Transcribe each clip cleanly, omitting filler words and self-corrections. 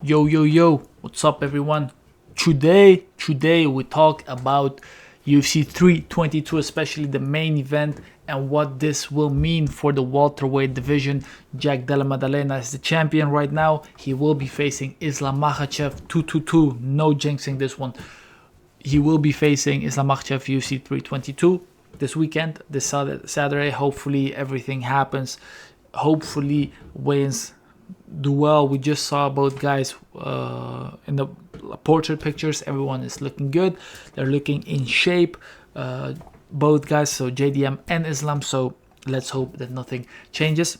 Yo, what's up everyone? Today we talk about UFC 322, especially the main event and what this will mean for the welterweight division. Jack Della Maddalena is the champion right now. He will be facing Islam Makhachev 222. No jinxing this one. He will be facing Islam Makhachev UFC 322 this weekend, this Saturday. Hopefully everything happens. Hopefully weigh-ins do well. We just saw both guys in the portrait pictures. Everyone is looking good. They're looking in shape. Both guys, so JDM and Islam. So let's hope that nothing changes.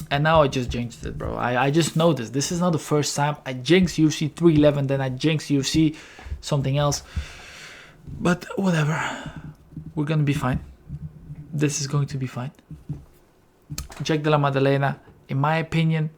And now I just jinxed it, bro. I just noticed this is not the first time I jinxed UFC 311, then I jinxed UFC something else. But whatever. We're gonna be fine. This is going to be fine. Jack Della Maddalena, in my opinion,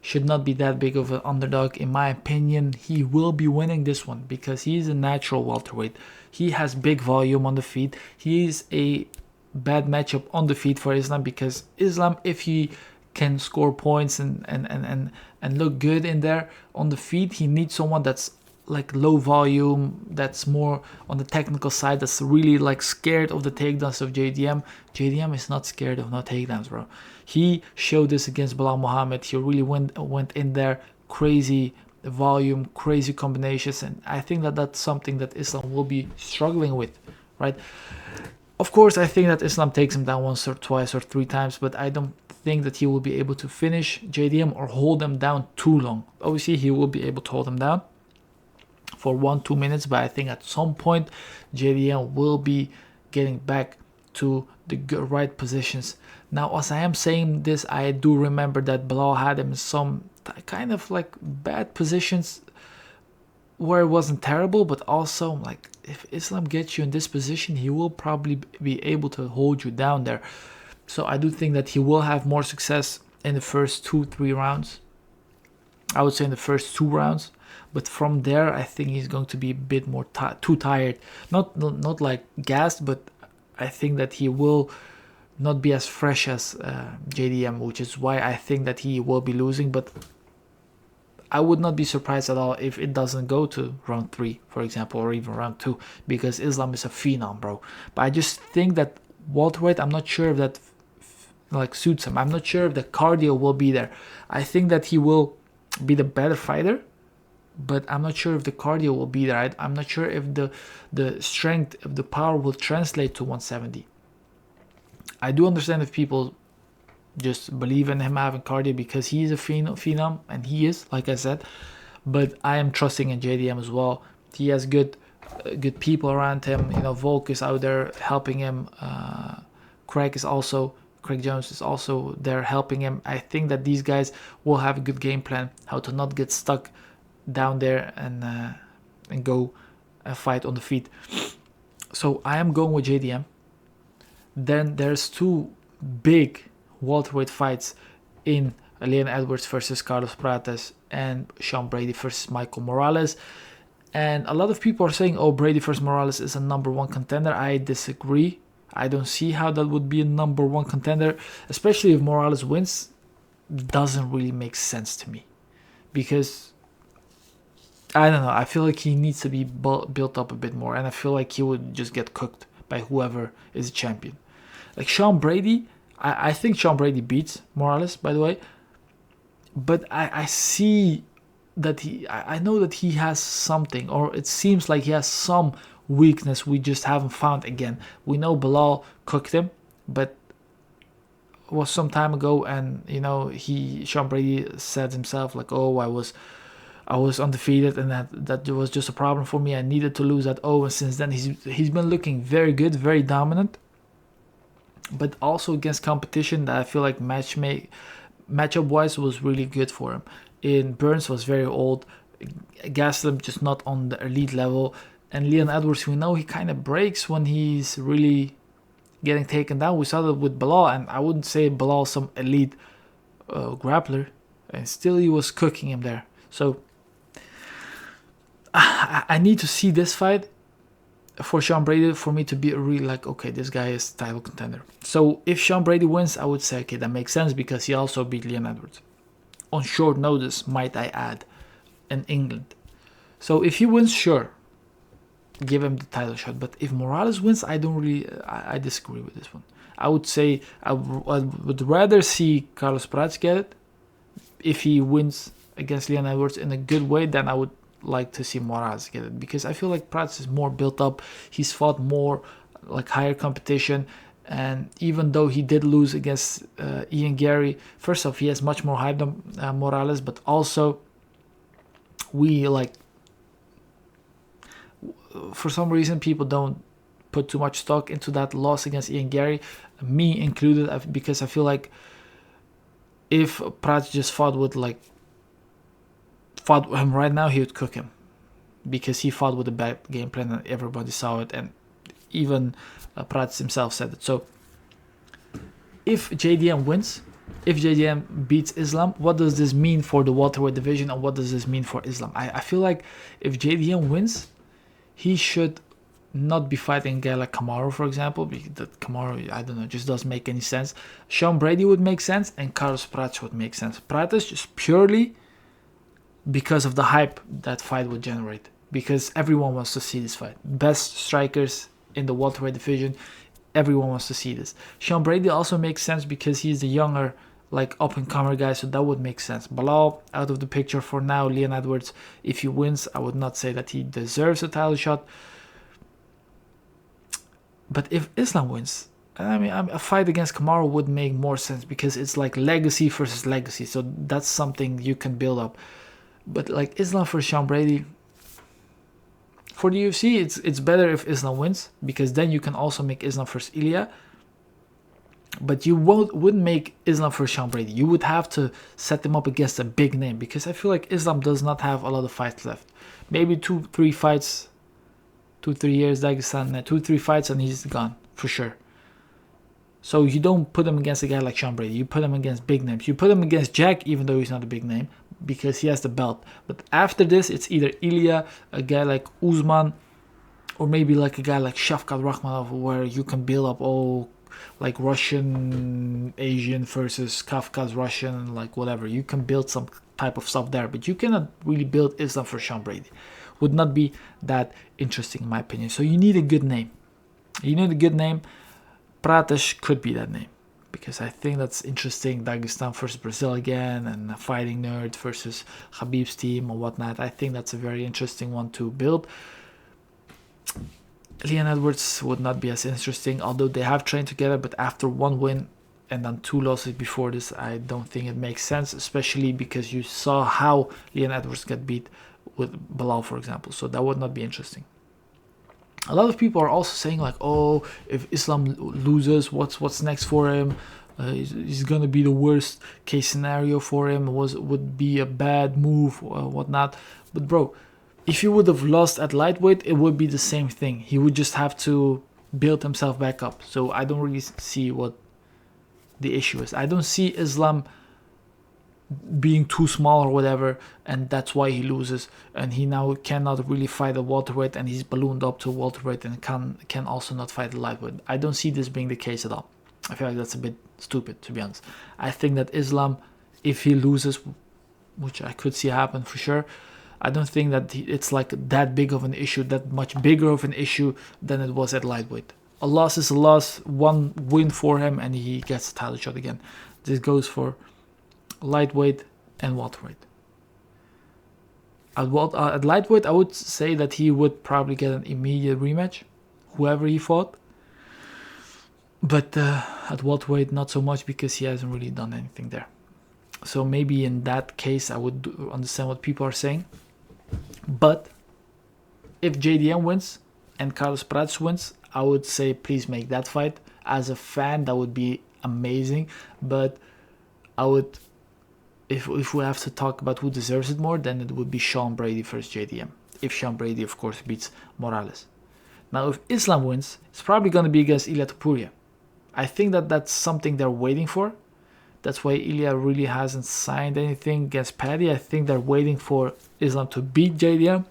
should not be that big of an underdog. In my opinion, he will be winning this one because he's a natural welterweight. He has big volume on the feet. He is a bad matchup on the feet for Islam because Islam, if he can score points and look good in there on the feet, he needs someone that's like low volume, that's more on the technical side, that's really like scared of the takedowns of JDM. JDM is not scared of no takedowns, bro. He showed this against Bilal Muhammad. He really went in there, crazy volume, crazy combinations, and I think that that's something that Islam will be struggling with, right? Of course, I think that Islam takes him down once or twice or three times, but I don't think that he will be able to finish JDM or hold him down too long. Obviously, he will be able to hold him down for 1-2 minutes, but I think at some point JDM will be getting back to the right positions. Now, as I am saying this, I do remember that Bilal had him in some kind of like bad positions where it wasn't terrible, but also like if Islam gets you in this position, he will probably be able to hold you down there. So I do think that he will have more success in the first 2-3 rounds. I would say in the first 2 rounds. But from there, I think he's going to be a bit more too tired. Not like gassed, but I think that he will not be as fresh as JDM, which is why I think that he will be losing. But I would not be surprised at all if it doesn't go to round 3, for example, or even round 2, because Islam is a phenom, bro. But I just think that welterweight, I'm not sure if that like suits him. I'm not sure if the cardio will be there. I think that he will be the better fighter, but I'm not sure if the cardio will be there. I'm not sure if the strength, if the power will translate to 170. I do understand if people just believe in him having cardio because he is a phenom, and he is, like I said. But I am trusting in JDM as well. He has good people around him. You know, Volk is out there helping him. Craig Jones is also there helping him. I think that these guys will have a good game plan, how to not get stuck down there and go and fight on the feet. So I am going with JDM. Then there's 2 big welterweight fights in Leon Edwards versus Carlos Prates and Sean Brady versus Michael Morales. And a lot of people are saying, oh, Brady versus Morales is a number 1 contender. I disagree. I don't see how that would be a number 1 contender, especially if Morales wins. Doesn't really make sense to me because I don't know. I feel like he needs to be built up a bit more, and I feel like he would just get cooked by whoever is a champion. Like Sean Brady, I think Sean Brady beats Morales, by the way. But I see that I know that he has something, or it seems like he has some weakness we just haven't found again. We know Bilal cooked him, but it was some time ago, and you know Sean Brady said himself like, oh, I was undefeated, and that was just a problem for me. I needed to lose that. And since then he's been looking very good, very dominant, but also against competition that I feel like matchup wise was really good for him. In Burns was very old, Gaslam just not on the elite level, and Leon Edwards, we know he kind of breaks when he's really getting taken down. We saw that with Bilal, and I wouldn't say Bilal some elite grappler, and still he was cooking him there. So I need to see this fight for Sean Brady for me to be really like, okay, this guy is title contender. So if Sean Brady wins, I would say, okay, that makes sense because he also beat Leon Edwards. On short notice, might I add. in England. So if he wins, sure, give him the title shot. But if Morales wins, I don't really, I disagree with this one. I would say I would rather see Carlos Prates get it if he wins against Leon Edwards in a good way than I would like to see Morales get it, because I feel like Prates is more built up. He's fought more like higher competition, and even though he did lose against Ian Gary, first off, he has much more hype than Morales, but also we like, for some reason people don't put too much stock into that loss against Ian Gary, me included, because I feel like if Prates just fought with him right now, he would cook him, because he fought with a bad game plan and everybody saw it, and even Prates himself said it. So if JDM wins, if JDM beats Islam, what does this mean for the welterweight division, and what does this mean for Islam? I feel like if JDM wins, he should not be fighting a guy like Kamaru, for example, because that Kamaru, I don't know, just doesn't make any sense. Sean Brady would make sense, and Carlos Prates would make sense. Prates just purely because of the hype that fight would generate, because everyone wants to see this fight. Best strikers in the welterweight division, everyone wants to see this. Sean Brady also makes sense because he's the younger, like up-and-comer guy, so that would make sense. Belal out of the picture for now. Leon Edwards, if he wins, I would not say that he deserves a title shot. But if Islam wins, I mean, a fight against Kamaru would make more sense, because it's like legacy versus legacy, so that's something you can build up. But like Islam versus Sean Brady, for the UFC, it's better if Islam wins, because then you can also make Islam versus Ilya. But you wouldn't make Islam versus Sean Brady. You would have to set him up against a big name, because I feel like Islam does not have a lot of fights left. Maybe 2-3 fights, 2-3 years, Dagestan, 2-3 fights, and he's gone for sure. So you don't put him against a guy like Sean Brady. You put him against big names. You put him against Jack, even though he's not a big name, because he has the belt. But after this, it's either Ilya, a guy like Usman, or maybe like a guy like Shavkat Rakhmonov, where you can build up all like Russian Asian versus Kafka's Russian, like whatever. You can build some type of stuff there, but you cannot really build Islam for Sean Brady. Would not be that interesting in my opinion. So you need a good name. You need a good name. Prates could be that name, because I think that's interesting. Dagestan versus Brazil again, and Fighting Nerd versus Khabib's team or whatnot. I think that's a very interesting one to build. Leon Edwards would not be as interesting, although they have trained together, but after one win and then 2 losses before this, I don't think it makes sense, especially because you saw how Leon Edwards got beat with Belal, for example. So that would not be interesting. A lot of people are also saying like, oh, if Islam loses, what's next for him? He's gonna be the worst case scenario for him. Would be a bad move or whatnot. But bro, if he would have lost at lightweight, it would be the same thing. He would just have to build himself back up. So I don't really see what the issue is. I don't see Islam being too small or whatever, and that's why he loses, and he now cannot really fight a welterweight, and he's ballooned up to welterweight and can also not fight a lightweight. I don't see this being the case at all. I feel like that's a bit stupid, to be honest. I think that Islam, if he loses, which I could see happen for sure, I don't think that it's like that big of an issue, that much bigger of an issue than it was at lightweight. A loss is a loss, one win for him, and he gets a title shot again. This goes for lightweight and welterweight. At lightweight, I would say that he would probably get an immediate rematch, whoever he fought. But at welterweight, not so much, because he hasn't really done anything there. So maybe in that case, I would understand what people are saying. But if JDM wins and Carlos Prates wins, I would say please make that fight. As a fan, that would be amazing. But I would, if we have to talk about who deserves it more, then it would be Sean Brady versus JDM. If Sean Brady, of course, beats Morales. Now, if Islam wins, it's probably going to be against Ilia Topuria. I think that that's something they're waiting for. That's why Ilya really hasn't signed anything against Paddy. I think they're waiting for Islam to beat JDM.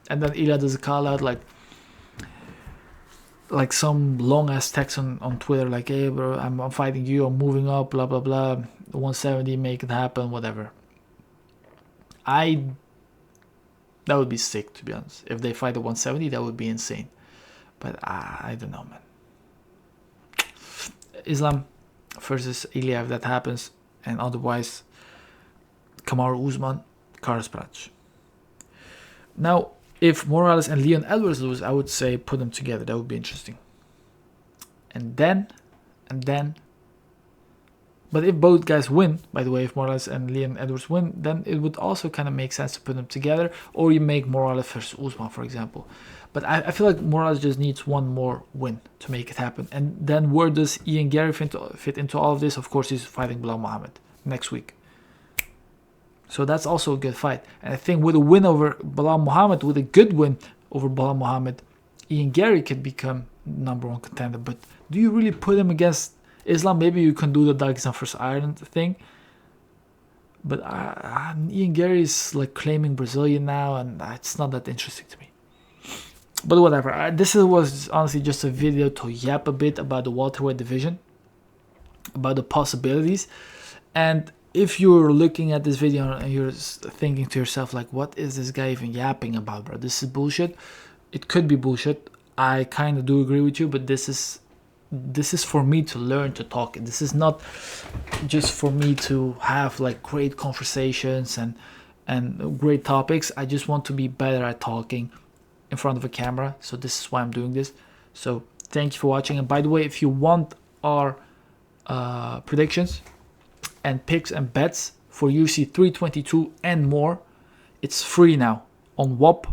And then Ilya does a call out like some long ass text on Twitter, like, hey bro, I'm fighting you, I'm moving up, blah blah blah, 170, make it happen, whatever. I That would be sick, to be honest. If they fight at 170, that would be insane. But I don't know, man. Islam versus Ilya, that happens. And otherwise, Kamaru Usman, Carlos Prates. Now, if Morales and Leon Edwards lose, I would say put them together. That would be interesting. And then, but if both guys win, by the way, if Morales and Leon Edwards win, then it would also kind of make sense to put them together. Or you make Morales versus Usman, for example. But I feel like Morales just needs one more win to make it happen. And then where does Ian Gary fit into all of this? Of course, he's fighting Belal Muhammad next week. So that's also a good fight. And I think with a win over Belal Muhammad, with a good win over Belal Muhammad, Ian Gary could become #1 contender. But do you really put him against Islam? Maybe you can do the Dagestan versus Ireland thing. But Ian Gary is like claiming Brazilian now, and it's not that interesting to me. But whatever. This was honestly just a video to yap a bit about the welterweight division, about the possibilities. And if you're looking at this video and you're thinking to yourself, like, what is this guy even yapping about, bro? This is bullshit. It could be bullshit. I kind of do agree with you, but this is for me to learn to talk. This is not just for me to have like great conversations and great topics. I just want to be better at talking in front of a camera. So this is why I'm doing this. So thank you for watching. And by the way, if you want our predictions and picks and bets for UFC 322 and more, it's free now on WOP.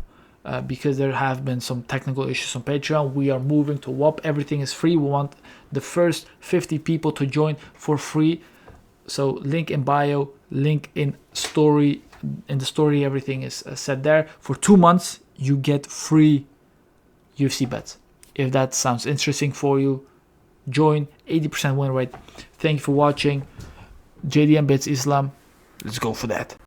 Because there have been some technical issues on Patreon. We are moving to WOP. Everything is free. We want the first 50 people to join for free. So link in bio, link in story. In the story, everything is set there. For 2 months, you get free UFC bets. If that sounds interesting for you, join. 80% win rate. Thank you for watching. JDM Bets Islam. Let's go for that.